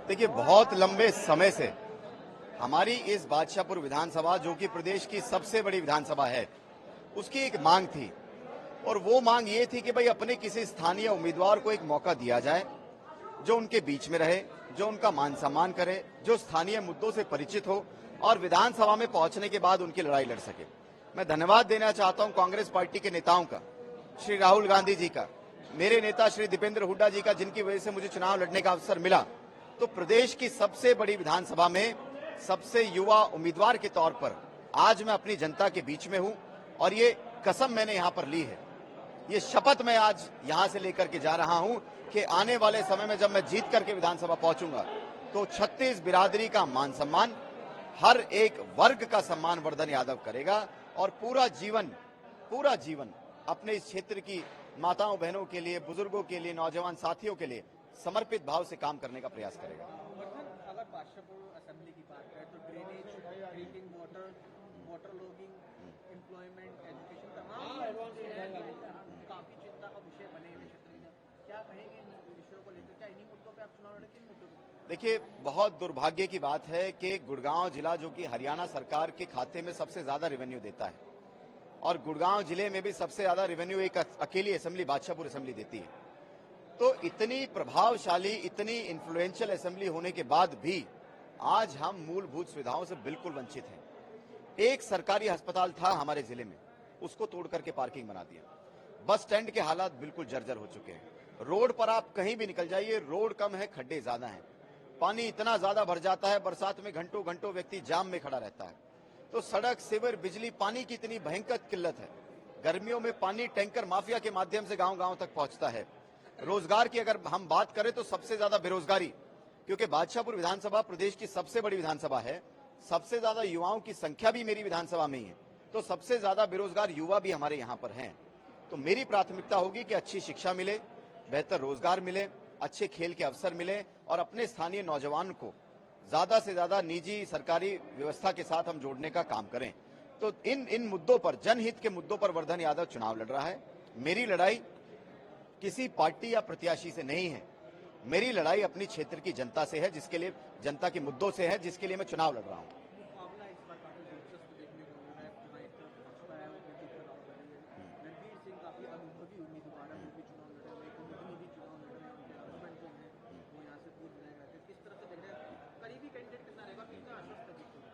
देखिए, बहुत लंबे समय से हमारी इस बादशाहपुर विधानसभा, जो कि प्रदेश की सबसे बड़ी विधानसभा है, उसकी एक मांग थी। और वो मांग ये थी कि भाई अपने किसी स्थानीय उम्मीदवार को एक मौका दिया जाए जो उनके बीच में रहे, जो उनका मान सम्मान करे, जो स्थानीय मुद्दों से परिचित हो और विधानसभा में पहुंचने के बाद उनकी लड़ाई लड़ सके। मैं धन्यवाद देना चाहता हूं कांग्रेस पार्टी के नेताओं का, श्री राहुल गांधी जी का, मेरे नेता श्री दीपेंद्र हुड्डा जी का, जिनकी वजह से मुझे चुनाव लड़ने का अवसर मिला। तो प्रदेश की सबसे बड़ी विधानसभा में सबसे युवा उम्मीदवार के तौर पर आज मैं अपनी जनता के बीच में हूं और ये कसम मैंने यहां पर ली है, ये शपथ मैं आज यहां से लेकर के जा रहा हूं कि आने वाले समय में जब मैं जीत करके विधानसभा पहुंचूंगा तो 36 बिरादरी का मान सम्मान, हर एक वर्ग का सम्मान वर्धन यादव करेगा और पूरा जीवन अपने इस क्षेत्र की माताओं बहनों के लिए, बुजुर्गों के लिए, नौजवान साथियों के लिए समर्पित भाव से काम करने का प्रयास करेगा। अगर बादशाहपुर असेंबली की बात करें तो drainage, drinking water, water logging, employment, education तमाम काफी चिंता का विषय बने हुए क्षेत्र में। क्या कहेंगे इन विषयों को लेकर? क्या इन्हीं मुद्दों पर आप चुनाव लड़ेंगे? किन मुद्दों पर? देखिए, बहुत दुर्भाग्य की बात है कि गुड़गांव जिला, जो कि हरियाणा सरकार के खाते में सबसे ज्यादा रेवेन्यू देता है, और गुड़गांव जिले में भी सबसे ज्यादा रेवेन्यू एक अकेली असेंबली बादशाहपुर असेंबली देती है। तो इतनी प्रभावशाली, इतनी इन्फ्लुएंशियल असेंबली होने के बाद भी आज हम मूलभूत सुविधाओं से बिल्कुल वंचित हैं। एक सरकारी अस्पताल था हमारे जिले में, उसको तोड़ करके पार्किंग बना दिया। बस स्टैंड के हालात बिल्कुल जर्जर हो चुके हैं। रोड पर आप कहीं भी निकल जाइए, रोड कम है, खड्डे ज्यादा हैं। पानी इतना ज्यादा भर जाता है, बरसात में घंटों घंटों व्यक्ति जाम में खड़ा रहता है। तो सड़क, सीवर, बिजली, पानी की इतनी भयंकर किल्लत है। गर्मियों में पानी टैंकर माफिया के माध्यम से गांव गांव तक पहुंचता है। रोजगार की अगर हम बात करें तो सबसे ज्यादा बेरोजगारी, क्योंकि बादशाहपुर विधानसभा प्रदेश की सबसे बड़ी विधानसभा है, सबसे ज्यादा युवाओं की संख्या भी मेरी विधानसभा में ही है, तो सबसे ज्यादा बेरोजगार युवा भी हमारे यहाँ पर हैं। तो मेरी प्राथमिकता होगी कि अच्छी शिक्षा मिले, बेहतर रोजगार मिले, अच्छे खेल के अवसर मिले और अपने स्थानीय नौजवान को ज्यादा से ज्यादा निजी सरकारी व्यवस्था के साथ हम जोड़ने का काम करें। तो इन मुद्दों पर, जनहित के मुद्दों पर वर्धन यादव चुनाव लड़ रहा है। मेरी लड़ाई किसी पार्टी या प्रत्याशी से नहीं है, मेरी लड़ाई अपनी क्षेत्र की जनता से है, जिसके लिए, जनता के मुद्दों से है, जिसके लिए मैं चुनाव लड़ रहा हूं।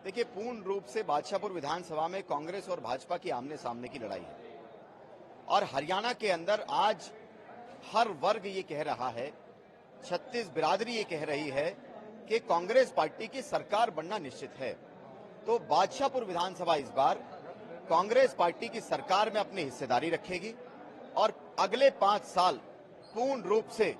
देखिए, पूर्ण रूप से बादशाहपुर विधानसभा में कांग्रेस और भाजपा की आमने सामने की लड़ाई है और हरियाणा के अंदर आज हर वर्ग ये कह रहा है, 36 बिरादरी ये कह रही है कि कांग्रेस पार्टी की सरकार बनना निश्चित है। तो बादशाहपुर विधानसभा इस बार कांग्रेस पार्टी की सरकार में अपनी हिस्सेदारी रखेगी और अगले 5 साल पूर्ण रूप से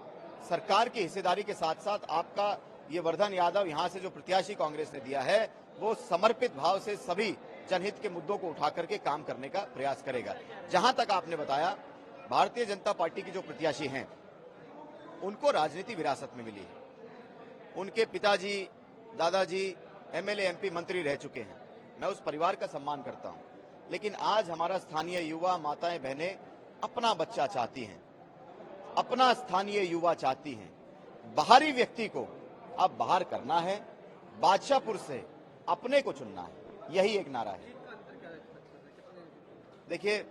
सरकार की हिस्सेदारी के साथ साथ आपका ये वर्धन यादव, यहां से जो प्रत्याशी कांग्रेस ने दिया है, वो समर्पित भाव से सभी जनहित के मुद्दों को उठा करके काम करने का प्रयास करेगा। जहां तक आपने बताया, भारतीय जनता पार्टी की जो प्रत्याशी हैं, उनको राजनीति विरासत में मिली है। उनके पिताजी, दादाजी एमएलए, एमपी, मंत्री रह चुके हैं। मैं उस परिवार का सम्मान करता हूं, लेकिन आज हमारा स्थानीय युवा, माताएं, बहनें अपना बच्चा चाहती हैं, अपना स्थानीय युवा चाहती हैं। बाहरी व्यक्ति को अब बाहर करना है, बादशाहपुर से अपने को चुनना है, यही एक नारा है। देखिए,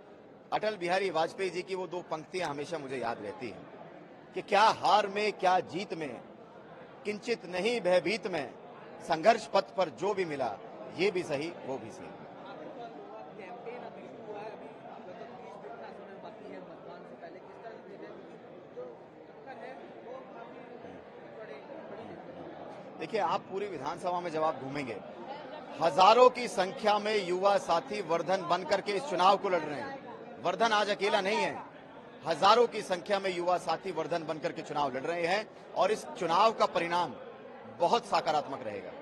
अटल बिहारी वाजपेयी जी की वो 2 पंक्तियां हमेशा मुझे याद रहती हैं कि क्या हार में क्या जीत में, किंचित नहीं भयभीत में, संघर्ष पथ पर जो भी मिला, ये भी सही वो भी सही। देखिए, आप पूरी विधानसभा में जब आप घूमेंगे, हजारों की संख्या में युवा साथी वर्धन बनकर के इस चुनाव को लड़ रहे हैं। वर्धन आज अकेला नहीं है, हजारों की संख्या में युवा साथी वर्धन बनकर के चुनाव लड़ रहे हैं और इस चुनाव का परिणाम बहुत सकारात्मक रहेगा।